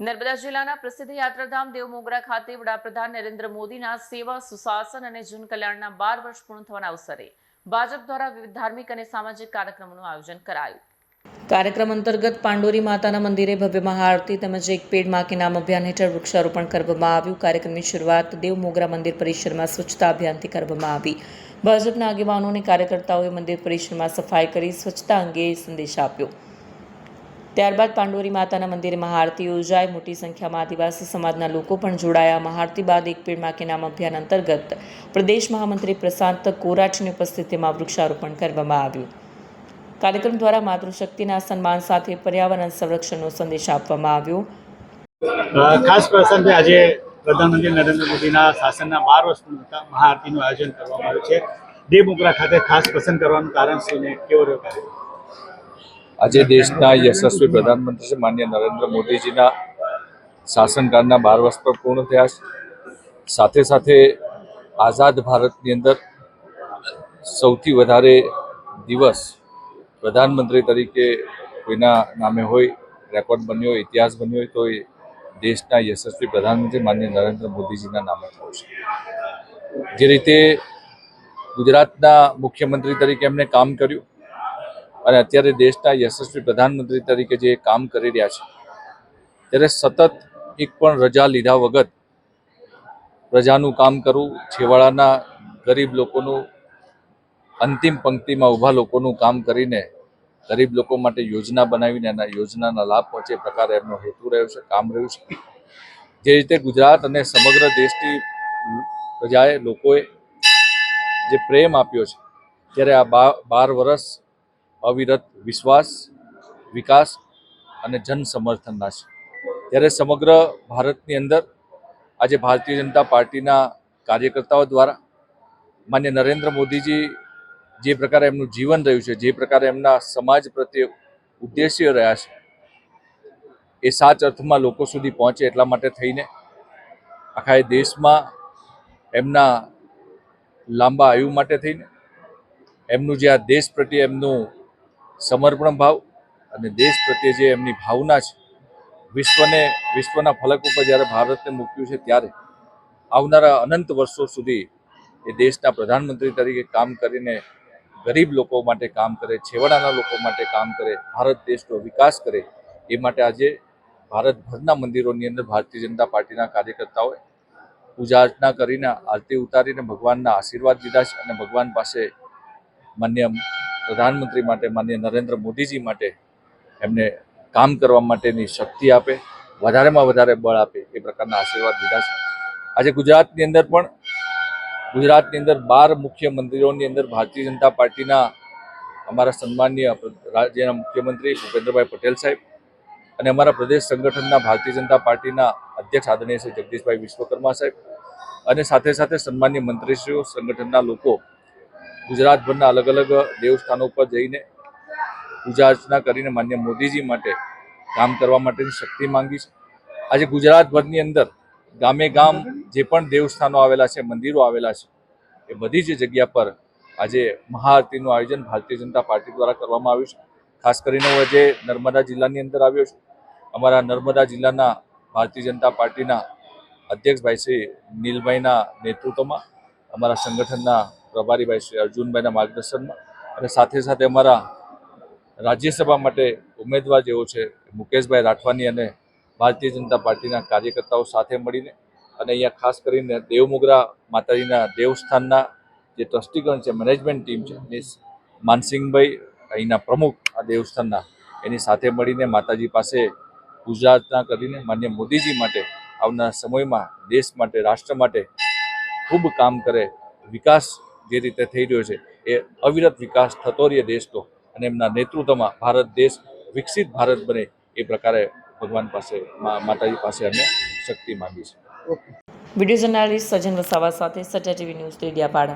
નર્મદા જિલ્લાના પ્રસિદ્ધ યાત્રાધામ દેવમોગરા ખાતે વડાપ્રધાન નરેન્દ્ર મોદીના સેવા સુશાસન અને જનકલ્યાણના 12 વર્ષ પૂર્ણ થવાના અવસરે ભાજપ દ્વારા વિવિધ ધાર્મિક અને સામાજિક કાર્યક્રમોનું આયોજન કરાયું। કાર્યક્રમ અંતર્ગત પાંડોરી માતાના મંદિરે ભવ્ય મહાઆરતી તેમજ એક પેડ માં કે નામ અભિયાન હેઠળ વૃક્ષારોપણ કરવામાં આવ્યું। કાર્યક્રમની શરૂઆત દેવમોગરા મંદિર પરિસરમાં સ્વચ્છતા અભિયાનથી કરવામાં આવી। ભાજપના આગેવાનો અને કાર્યકર્તાઓએ મંદિર પરિસરમાં સફાઈ કરી સ્વચ્છતા અંગે સંદેશ આપ્યો। ત્યારબાદ પાંડોરી માતાના મંદિરે મહાઆરતી યોજાઈ। મોટી સંખ્યામાં આદિવાસી સમાજના લોકો પણ જોડાયા। મહાઆરતી બાદ એક પેડ માં કે નામ અભિયાન અંતર્ગત પ્રદેશ મહામંત્રી પ્રશાંત કોરાટની ઉપસ્થિતિમાં વૃક્ષારોપણ કરવામાં આવ્યું। કાર્યક્રમ દ્વારા માતૃશક્તિના સન્માન સાથે પર્યાવરણ સંરક્ષણનો સંદેશ આપવામાં આવ્યો। ખાસ પ્રસંગે આજે પ્રધાનમંત્રી નરેન્દ્ર મોદીના શાસનના 12 વર્ષ પૂર્ણ મહાઆરતીનું આયોજન કરવામાં આવ્યું છે। દેવમોગરા ખાતે ખાસ પસંદ કરવાનું કારણ શું ને કેવો રહ્યો કાર્યક્રમ? આજે દેશના યશસ્વી પ્રધાનમંત્રી શ્રી માનનીય નરેન્દ્ર મોદીજીના શાસનકાળના 12 વર્ષ પર પૂર્ણ થયા છે। સાથે સાથે આઝાદ ભારતની અંદર સૌથી વધારે દિવસ પ્રધાનમંત્રી તરીકે કોઈના નામે હોય, રેકોર્ડ બન્યો હોય, ઇતિહાસ બન્યો હોય તો એ દેશના યશસ્વી પ્રધાનમંત્રી માનનીય નરેન્દ્ર મોદીજીના નામે થયો છે। જે રીતે ગુજરાતના મુખ્યમંત્રી તરીકે એમણે કામ કર્યું અને અત્યારે દેશના યશસ્વી પ્રધાનમંત્રી તરીકે જે કામ કરી રહ્યા છે ત્યારે સતત એક પણ રજા લીધા વગર પ્રજાનું કામ કરવું, છેવાડાના ગરીબ લોકોનું, અંતિમ પંક્તિમાં ઊભા લોકોનું કામ કરીને ગરીબ લોકો માટે યોજના બનાવીને એના યોજનાના લાભ પહોંચે પ્રકારે એમનો હેતુ રહ્યો છે, કામ રહ્યું છે। જે રીતે ગુજરાત અને સમગ્ર દેશની પ્રજાએ, લોકોએ જે પ્રેમ આપ્યો છે ત્યારે આ 12 વર્ષ અવિરત વિશ્વાસ, વિકાસ અને જન સમર્થનના છે। ત્યારે સમગ્ર ભારતની અંદર આજે ભારતીય જનતા પાર્ટીના કાર્યકર્તાઓ દ્વારા માન્ય નરેન્દ્ર મોદીજી જે પ્રકારે એમનું જીવન રહ્યું છે, જે પ્રકારે એમના સમાજ પ્રત્યે ઉદ્દેશ્ય રહ્યા છે એ સાચા અર્થમાં લોકો સુધી પહોંચે એટલા માટે થઈને આખા દેશમાં એમના લાંબા આયુ માટે થઈને એમનું જે આ દેશ પ્રત્યે એમનું સમર્પણ ભાવ અને દેશ પ્રત્યે જે એમની ભાવના છે, વિશ્વના ફલક ઉપર જ્યારે ભારતને મૂક્યું છે ત્યારે આવનારા અનંત વર્ષો સુધી એ દેશના પ્રધાનમંત્રી તરીકે કામ કરીને ગરીબ લોકો માટે કામ કરે, છેવાડાના લોકો માટે કામ કરે, ભારત દેશનો વિકાસ કરે એ માટે આજે ભારતભરના મંદિરોની અંદર ભારતીય જનતા પાર્ટીના કાર્યકર્તાઓએ પૂજા અર્ચના કરીને, આરતી ઉતારીને ભગવાનના આશીર્વાદ લીધા છે અને ભગવાન પાસે માન્ય પ્રધાનમંત્રી માટે, માન્ય નરેન્દ્ર મોદીજી માટે એમને કામ કરવા માટેની શક્તિ આપે, વધારેમાં વધારે બળ આપે એ પ્રકારના આશીર્વાદ લીધા છે। આજે ગુજરાતની અંદર 12 મુખ્ય મંદિરોની અંદર ભારતીય જનતા પાર્ટીના અમારા સન્માનીય રાજ્યના મુખ્યમંત્રી ભૂપેન્દ્રભાઈ પટેલ સાહેબ અને અમારા પ્રદેશ સંગઠનના ભારતીય જનતા પાર્ટીના અધ્યક્ષ આદરણીય શ્રી જગદીશભાઈ વિશ્વકર્મા સાહેબ અને સાથે સાથે સન્માનીય મંત્રીશ્રીઓ, સંગઠનના લોકો ગુજરાતભરના અલગ અલગ દેવસ્થાનો પર જઈને પૂજા અર્ચના કરીને માન્ય મોદીજી માટે કામ કરવા માટેની શક્તિ માંગી છે। આજે ગુજરાતભરની અંદર ગામે ગામ જે પણ દેવસ્થાનો આવેલા છે, મંદિરો આવેલા છે એ બધી જ જગ્યા પર આજે મહાઆરતીનું આયોજન ભારતીય જનતા પાર્ટી દ્વારા કરવામાં આવ્યું છે। ખાસ કરીને હું આજે નર્મદા જિલ્લાની અંદર આવ્યો છું। અમારા નર્મદા જિલ્લાના ભારતીય જનતા પાર્ટીના અધ્યક્ષભાઈ શ્રી નીલભાઈના નેતૃત્વમાં, અમારા સંગઠનના પ્રભારીભાઈ શ્રી અર્જુનભાઈના માર્ગદર્શનમાં અને સાથે સાથે અમારા રાજ્યસભા માટે ઉમેદવાર જેવો છે મુકેશભાઈ રાઠવાની અને ભારતીય જનતા પાર્ટીના કાર્યકર્તાઓ સાથે મળીને અને અહીંયા ખાસ કરીને દેવમોગરા માતાજીના દેવસ્થાનના જે ટ્રસ્ટીગણ છે, મેનેજમેન્ટ ટીમ છે, એ માનસિંહભાઈ અહીંના પ્રમુખ આ દેવસ્થાનના એની સાથે મળીને માતાજી પાસે પૂજા અર્ચના કરીને માન્ય મોદીજી માટે આવનારા સમયમાં દેશ માટે, રાષ્ટ્ર માટે ખૂબ કામ કરે, વિકાસ જે રીતે થઈ રહ્યો છે એ અવિરત વિકાસ થતો રહે દેશનો અને એમના નેતૃત્વમાં ભારત દેશ વિકસિત ભારત બને એ પ્રકારે ભગવાન પાસે, માતાજી પાસે અમે શક્તિ માંગી છે। વિડીયો જર્નાલિસ્ટ સજન વસાવા સાથે સત્યા ટીવી ન્યૂઝ, ડેડિયાપાડા।